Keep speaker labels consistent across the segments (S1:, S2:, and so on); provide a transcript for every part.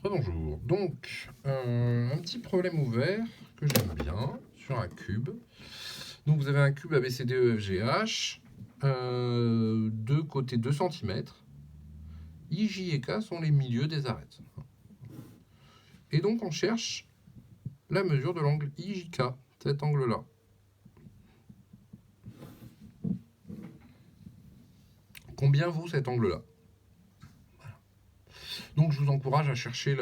S1: Rebonjour. Donc, un petit problème ouvert que j'aime bien sur un cube. Donc, vous avez un cube ABCDEFGH, deux côtés 2 cm. I, J et K sont les milieux des arêtes. Et donc, on cherche la mesure de l'angle IJK, cet angle-là. Combien vaut cet angle-là? Donc, je vous encourage à chercher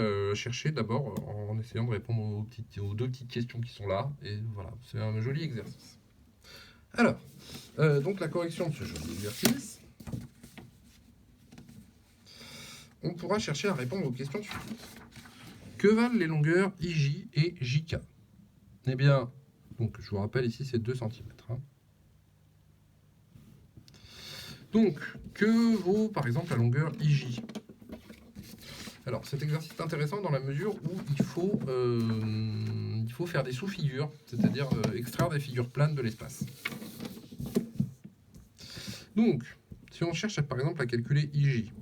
S1: d'abord en essayant de répondre aux deux petites questions qui sont là. Et voilà, c'est un joli exercice. Alors, donc la correction de ce joli exercice, on pourra chercher à répondre aux questions suivantes. Que valent les longueurs IJ et JK? Eh bien, donc je vous rappelle ici c'est 2 cm. Donc, que vaut par exemple la longueur IJ? Alors cet exercice est intéressant dans la mesure où il faut faire des sous-figures, c'est-à-dire extraire des figures planes de l'espace. Donc, si on cherche par exemple à calculer IJ,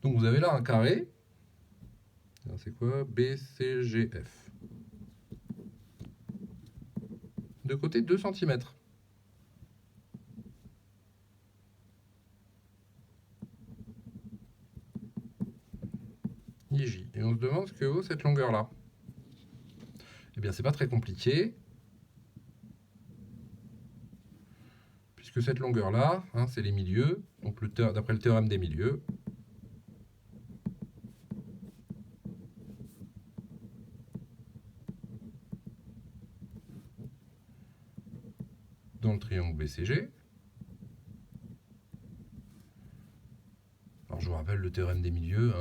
S1: donc vous avez là un carré, c'est quoi? BCGF. De côté 2 cm. IJ. Et on se demande ce que vaut cette longueur-là. Eh bien, c'est pas très compliqué. Puisque cette longueur-là, c'est les milieux, donc d'après le théorème des milieux. Dans le triangle BCG. Alors, je vous rappelle le théorème des milieux.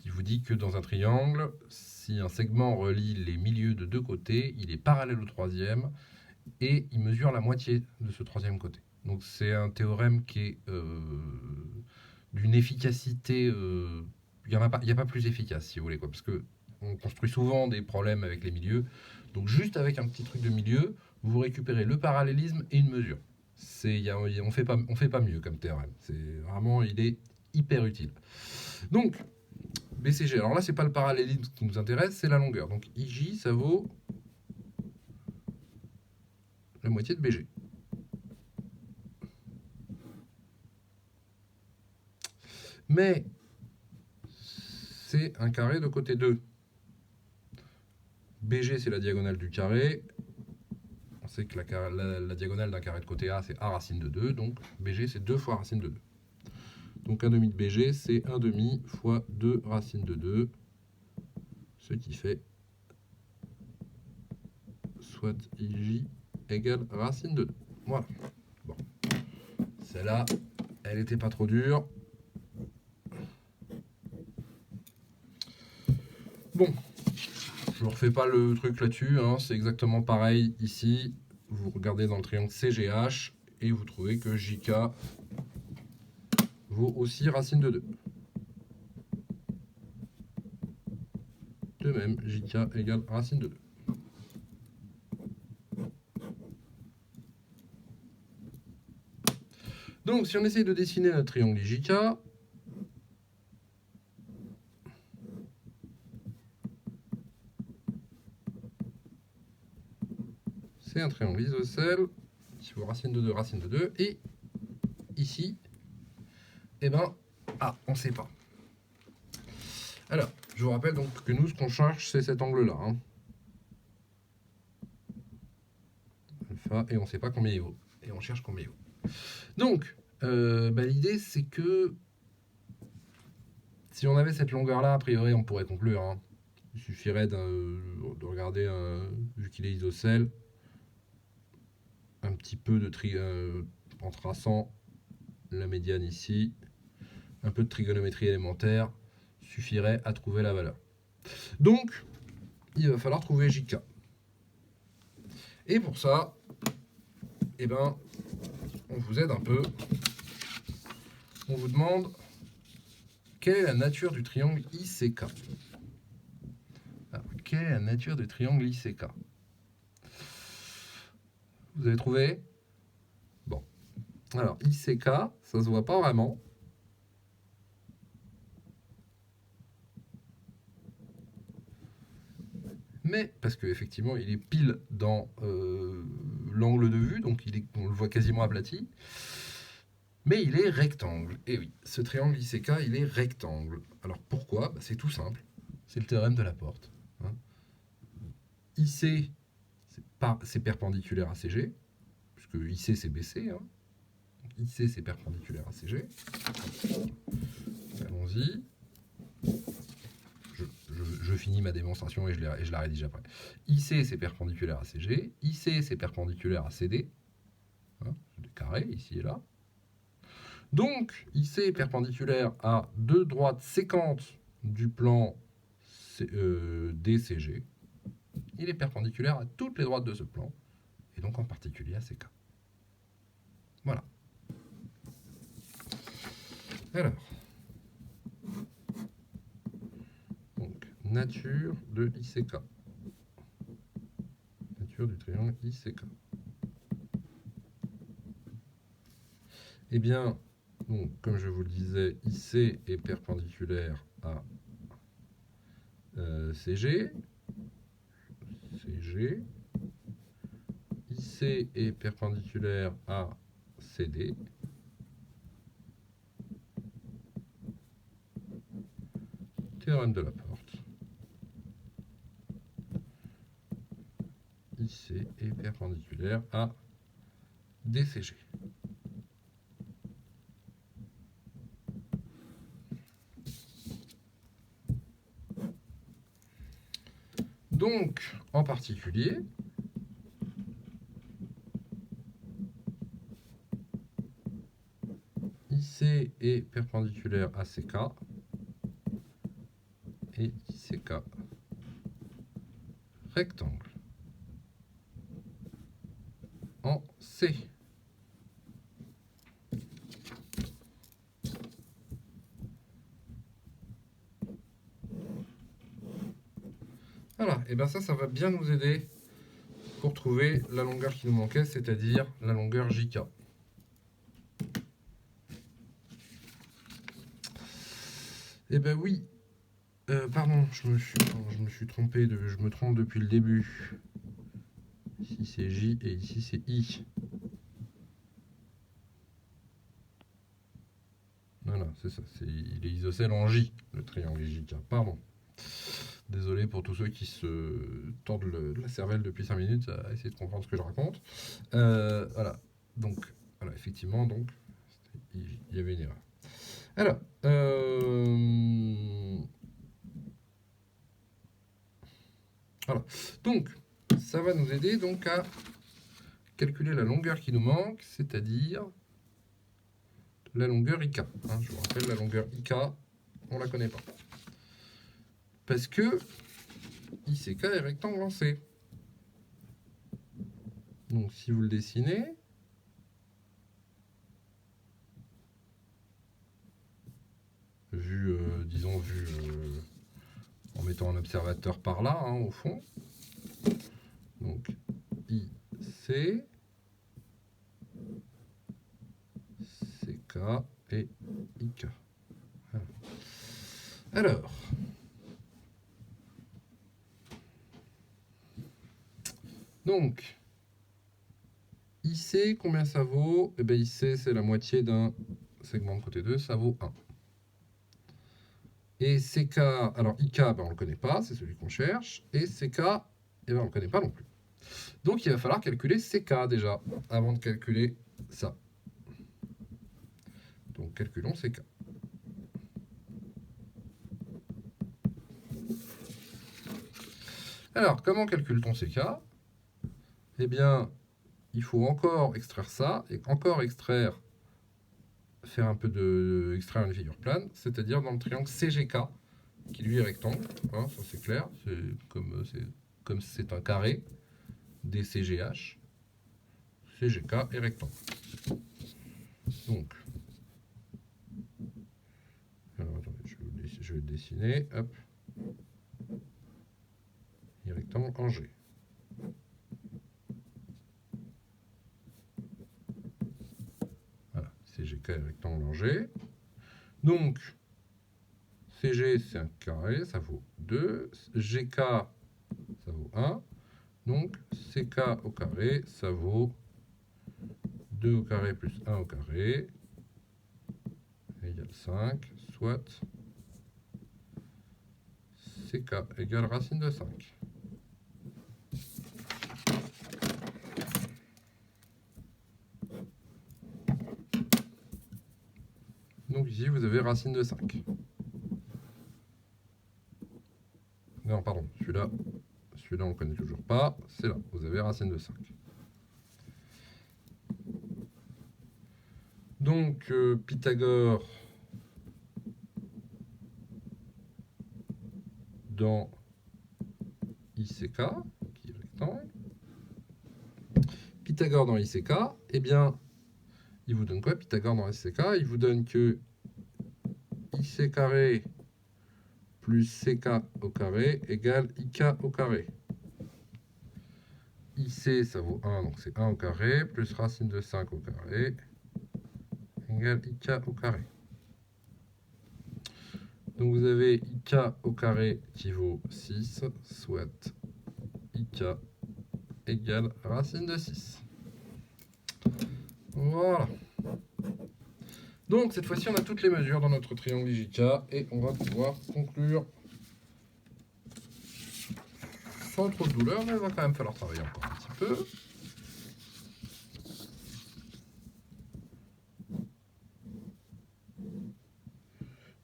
S1: Il vous dit que dans un triangle, si un segment relie les milieux de deux côtés, il est parallèle au troisième et il mesure la moitié de ce troisième côté. Donc c'est un théorème qui est d'une efficacité... il n'y a pas plus efficace, si vous voulez, parce qu'on construit souvent des problèmes avec les milieux. Donc juste avec un petit truc de milieu, vous récupérez le parallélisme et une mesure. On fait pas mieux comme théorème. Vraiment, il est hyper utile. Donc, BCG, alors là, c'est pas le parallélisme qui nous intéresse, c'est la longueur. Donc IJ, ça vaut la moitié de BG. Mais c'est un carré de côté 2. BG, c'est la diagonale du carré. On sait que la diagonale d'un carré de côté A, c'est A racine de 2. Donc BG, c'est 2 fois racine de 2. Donc 1 demi de BG, c'est 1 demi fois 2 racine de 2. Ce qui fait soit IJ égale racine de 2. Voilà. Bon. Celle-là, elle n'était pas trop dure. Bon. Je ne refais pas le truc là-dessus, c'est exactement pareil ici. Vous regardez dans le triangle CGH et vous trouvez que JK vaut aussi racine de 2. De même, JK égale racine de 2. Donc, si on essaye de dessiner notre triangle IJK, c'est un triangle isocèle. Il faut racine de 2, racine de 2. Et ici, eh ben, on ne sait pas. Alors, je vous rappelle donc que nous, ce qu'on cherche, c'est cet angle-là. Alpha, et on ne sait pas combien il vaut. Et on cherche combien il vaut. Donc, l'idée, c'est que si on avait cette longueur-là, a priori, on pourrait conclure. Il suffirait de regarder, vu qu'il est isocèle, un petit peu de en traçant la médiane ici, un peu de trigonométrie élémentaire suffirait à trouver la valeur. Donc, il va falloir trouver JK. Et pour ça, on vous aide un peu. On vous demande quelle est la nature du triangle ICK. Alors, quelle est la nature du triangle ICK? Vous avez trouvé? Bon. Alors, ICK, ça se voit pas vraiment. Mais, parce qu'effectivement, il est pile dans l'angle de vue, donc on le voit quasiment aplati. Mais il est rectangle. Et oui, ce triangle ICK, il est rectangle. Alors pourquoi? C'est tout simple. C'est le théorème de Laporte. Hein. IC, c'est perpendiculaire à CG, puisque IC c'est BC. Hein. IC c'est perpendiculaire à CG. Allons-y. Je finis ma démonstration et je la rédige après. IC c'est perpendiculaire à CG. IC c'est perpendiculaire à CD. Hein, des carrés ici et là. Donc, IC est perpendiculaire à deux droites séquentes du plan DCG. Il est perpendiculaire à toutes les droites de ce plan, et donc en particulier à CK. Voilà. Alors, donc, nature de ICK. Nature du triangle ICK. Eh bien, donc, comme je vous le disais, IC est perpendiculaire à CG. CG. IC est perpendiculaire à CD. Théorème de Laporte. IC est perpendiculaire à DCG. Donc, en particulier, IC est perpendiculaire à CK et ICK rectangle en C. Voilà, et bien ça va bien nous aider pour trouver la longueur qui nous manquait, c'est-à-dire la longueur JK. Eh ben oui, pardon, je me suis trompé, je me trompe depuis le début. Ici c'est J et ici c'est I. Voilà, c'est ça, il est isocèle en J, le triangle JK, pardon. Désolé pour tous ceux qui se tordent la cervelle depuis 5 minutes à essayer de comprendre ce que je raconte. Voilà, donc, voilà, effectivement, donc, il y avait une erreur. Alors, voilà, donc, ça va nous aider donc à calculer la longueur qui nous manque, c'est-à-dire la longueur IK. Hein, je vous rappelle, la longueur IK, on ne la connaît pas. Parce que ICK est rectangle en C. Donc si vous le dessinez, disons vu en mettant un observateur par là, hein, au fond. Donc IC, CK et IK. Voilà. Alors, donc, IC, combien ça vaut? Eh bien, IC, c'est la moitié d'un segment de côté 2, ça vaut 1. Et CK, alors IK, ben, on ne le connaît pas, c'est celui qu'on cherche. Et CK, eh ben, on ne le connaît pas non plus. Donc, il va falloir calculer CK déjà, avant de calculer ça. Donc, calculons CK. Alors, comment calcule-t-on CK? Eh bien, il faut encore extraire ça, et encore extraire, faire un peu extraire une figure plane, c'est-à-dire dans le triangle CGK, qui lui est rectangle, hein, ça c'est clair, comme c'est un carré, DCGH, CGK est rectangle. Donc, alors attendez, je vais le dessiner, hop, il est rectangle en G. et rectangle en G. Donc, CG, c'est un carré, ça vaut 2. GK, ça vaut 1. Donc, CK au carré, ça vaut 2 au carré plus 1 au carré égale 5, soit CK égale racine de 5. Donc ici, vous avez racine de 5. Non, pardon, celui-là, on ne connaît toujours pas. C'est là, vous avez racine de 5. Donc, Pythagore, dans ICK, qui est rectangle, Pythagore dans ICK, eh bien, il vous donne quoi, Pythagore dans ICK? Il vous donne que IC carré plus CK au carré égale IK au carré. IC, ça vaut 1, donc c'est 1 au carré, plus racine de 5 au carré, égale IK au carré. Donc vous avez IK au carré qui vaut 6, soit IK égale racine de 6. Voilà. Donc cette fois-ci, on a toutes les mesures dans notre triangle IJK et on va pouvoir conclure sans trop de douleur, mais il va quand même falloir travailler encore un petit peu.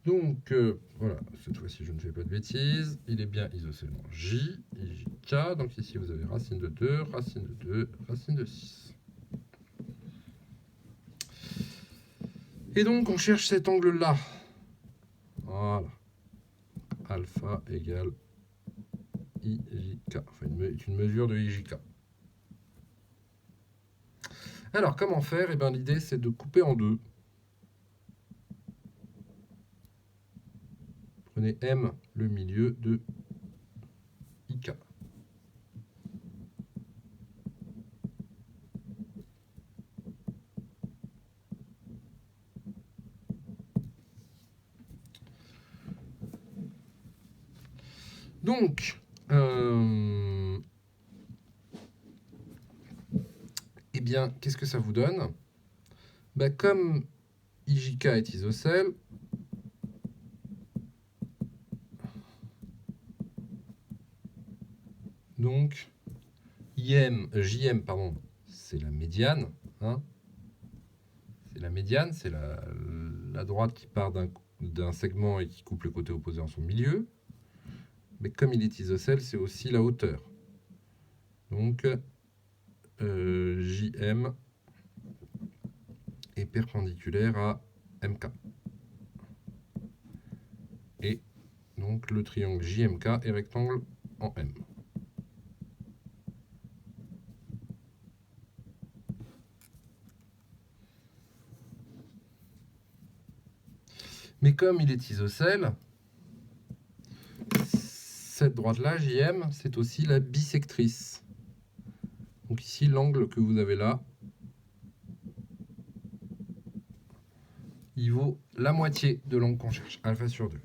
S1: Donc voilà, cette fois-ci je ne fais pas de bêtises, il est bien isocèle en J, IJK, donc ici vous avez racine de 2, racine de 2, racine de 6. Et donc on cherche cet angle-là. Voilà. Alpha égale IJK, enfin une mesure de IJK. Alors comment faire? Eh bien l'idée c'est de couper en deux. Prenez M, le milieu de IK. Donc, eh bien, qu'est-ce que ça vous donne? Ben, comme IJK est isocèle, donc JM, pardon, c'est la médiane. Hein, c'est la médiane, c'est la droite qui part d'un segment et qui coupe le côté opposé en son milieu. Mais comme il est isocèle, c'est aussi la hauteur. Donc, JM est perpendiculaire à MK. Et donc le triangle JMK est rectangle en M. Mais comme il est isocèle, cette droite-là, JM, c'est aussi la bisectrice. Donc ici, l'angle que vous avez là, il vaut la moitié de l'angle qu'on cherche, alpha sur 2.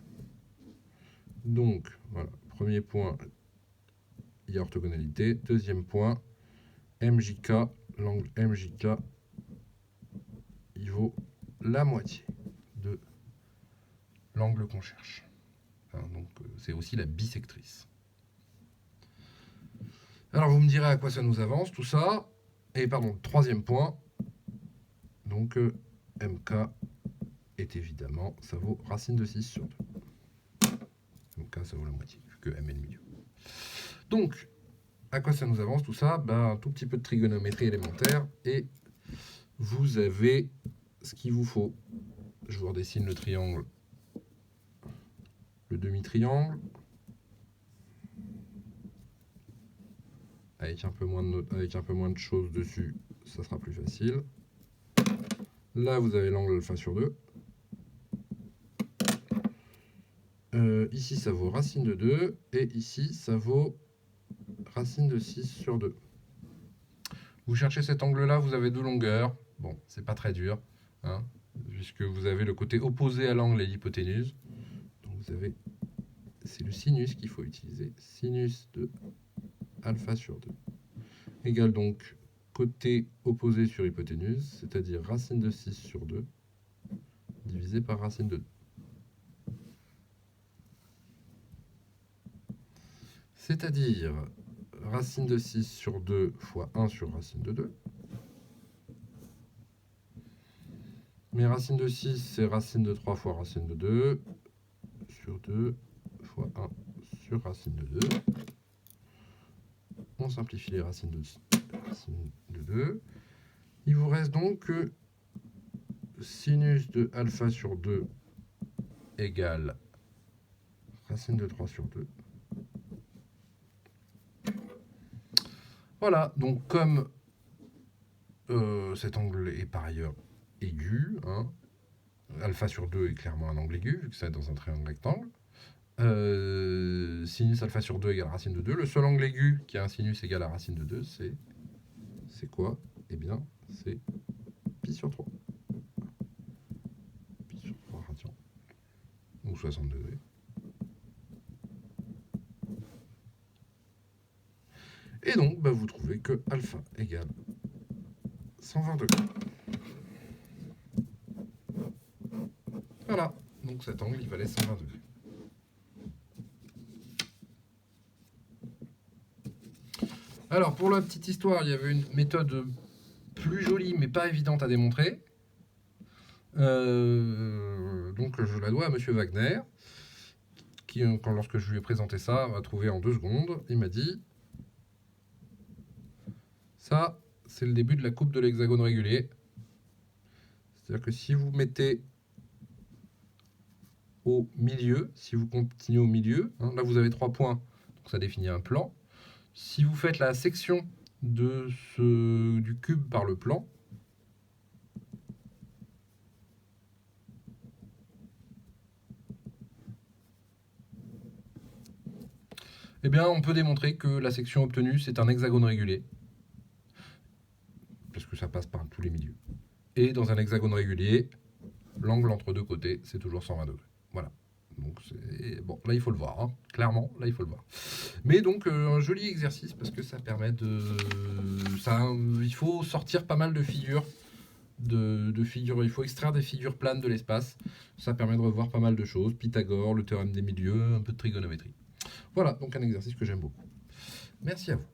S1: Donc, voilà, premier point, il y a orthogonalité. Deuxième point, MJK, l'angle MJK, il vaut la moitié de l'angle qu'on cherche. Hein, donc, c'est aussi la bisectrice. Alors, vous me direz à quoi ça nous avance, tout ça. Et pardon, troisième point, donc MK est évidemment, ça vaut racine de 6 sur 2. MK, ça vaut la moitié, vu que M est le milieu. Donc, à quoi ça nous avance tout ça? Ben, un tout petit peu de trigonométrie élémentaire et vous avez ce qu'il vous faut. Je vous redessine le triangle, le demi-triangle, avec un peu moins de choses dessus, ça sera plus facile. Là, vous avez l'angle alpha sur 2. Ici, ça vaut racine de 2. Et ici, ça vaut racine de 6 sur 2. Vous cherchez cet angle-là, vous avez 2 longueurs. Bon, c'est pas très dur. Hein. puisque vous avez le côté opposé à l'angle et l'hypoténuse. Donc vous avez, c'est le sinus qu'il faut utiliser. Sinus de alpha sur 2 égale donc côté opposé sur hypoténuse, c'est-à-dire racine de 6 sur 2 divisé par racine de 2. C'est-à-dire racine de 6 sur 2 fois 1 sur racine de 2. Mais racine de 6, c'est racine de 3 fois racine de 2 sur 2 fois 1 sur racine de 2. On simplifie les racines de 2. Il vous reste donc sinus de alpha sur 2 égale racine de 3 sur 2. Voilà, donc comme cet angle est par ailleurs aigu, hein, alpha sur 2 est clairement un angle aigu, vu que c'est dans un triangle rectangle. Sinus alpha sur 2 égale racine de 2. Le seul angle aigu qui a un sinus égal à racine de 2, c'est quoi? Eh bien, c'est pi sur 3. Pi sur 3 radians. Ou 60 degrés. Et donc, vous trouvez que alpha égale 120 degrés. Voilà, donc cet angle, il valait 120 degrés. Alors, pour la petite histoire, il y avait une méthode plus jolie, mais pas évidente à démontrer. Donc, je la dois à M. Wagner, qui, lorsque je lui ai présenté ça, a trouvé en 2 secondes. Il m'a dit, ça, c'est le début de la coupe de l'hexagone régulier. C'est-à-dire que si vous mettez au milieu, si vous continuez au milieu, hein, là vous avez 3 points, donc ça définit un plan. Si vous faites la section du cube par le plan, eh bien on peut démontrer que la section obtenue c'est un hexagone régulier, parce que ça passe par tous les milieux. Et dans un hexagone régulier, l'angle entre 2 côtés c'est toujours 120 degrés. Voilà. Donc bon, là il faut le voir, hein. Clairement, là il faut le voir. Mais donc un joli exercice parce que ça permet il faut sortir pas mal de figures, il faut extraire des figures planes de l'espace. Ça permet de revoir pas mal de choses, Pythagore, le théorème des milieux, un peu de trigonométrie. Voilà, donc un exercice que j'aime beaucoup. Merci à vous.